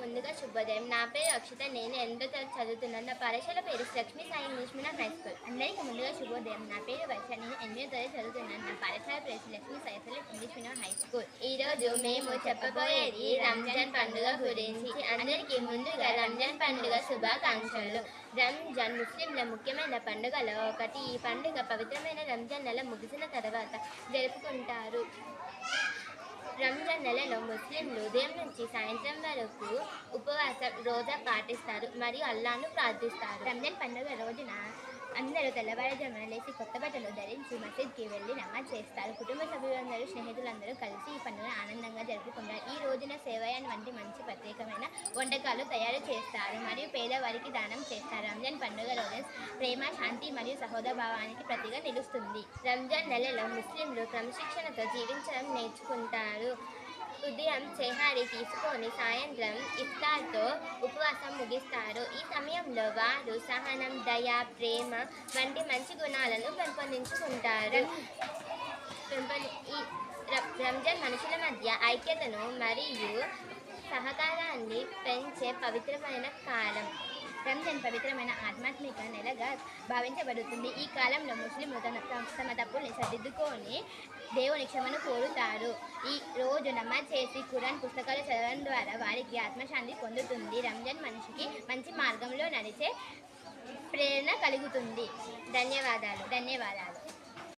ముందుగా శుభోదయం. నా పేరు అక్షిత. నేను 8వ తరగతి చదువుతున్నాను. నా పాఠశాల పేరు Lakshmi Sai English medium high school. అందరికీ ముందుగా శుభోదయం. నా పేరు వర్ష. నేను 8వ తరగతి చదువుతున్నాను. నా పాఠశాల పేరు Lakshmi Sai English medium high school. ఈరోజు మేము చెప్పబోయేది రంజాన్ పండుగ గురించి. అందరికీ ముందుగా రంజాన్ పండుగ శుభాకాంక్షలు. రంజాన్ ముస్లింల ముఖ్యమైన పండుగలో ఒకటి. ఈ పండుగ పవిత్రమైన రంజాన్ నెల ముగిసిన తర్వాత జరుపుకుంటారు. రంజాన్ నెలలో ముస్లింలు ఉదయం నుంచి సాయంత్రం వరకు ఉపవాసం రోజా పాటిస్తారు మరియు అల్లాను ప్రార్థిస్తారు. రంజాన్ పండుగ రోజున అందరూ తెల్లవారుజామున లేచి కొత్త బట్టలు ధరించి మసీద్కి వెళ్ళి నమాజ్ చేస్తారు. కుటుంబ సభ్యులందరూ స్నేహితులందరూ కలిసి ఈ పండుగను ఆనందంగా జరుపుకుంటారు. ఈ రోజున సేవయాన్ వంటి మంచి ప్రత్యేకమైన వంటకాలు తయారు చేస్తారు మరియు పేదవారికి దానం చేస్తారు. రంజాన్ పండుగ రోజు ప్రేమ, శాంతి మరియు సహోదరభావానికి ప్రతిగా నిలుస్తుంది. రంజాన్ నెలలో ముస్లింలు క్రమశిక్షణతో జీవించడం నేర్చుకుంటారు. ఉదయం సెహరీ తీసుకొని సాయంత్రం ఇఫ్తార్తో ఉపవాసం ముగిస్తారు. ఈ సమయంలో వారు సహనం, దయ, ప్రేమ వంటి మంచి గుణాలను పెంపొందించుకుంటారు. ఈ రంజాన్ మనుషుల మధ్య ఐక్యతను మరియు సహకారాన్ని పెంచే పవిత్రమైన కాలం. రంజాన్ పవిత్రమైన ఆధ్యాత్మిక నెలగా భావించబడుతుంది. ఈ కాలంలో ముస్లింలు తమ తప్పుల్ని సరిదిద్దుకొని దేవుని క్షమను కోరుతారు. ఈ రోజు నమాజ్ చేసి ఖురాన్ పుస్తకాలు చదవడం ద్వారా వారికి ఆత్మశాంతి పొందుతుంది. రంజాన్ మనిషికి మంచి మార్గంలో నడిచే ప్రేరణ కలుగుతుంది. ధన్యవాదాలు.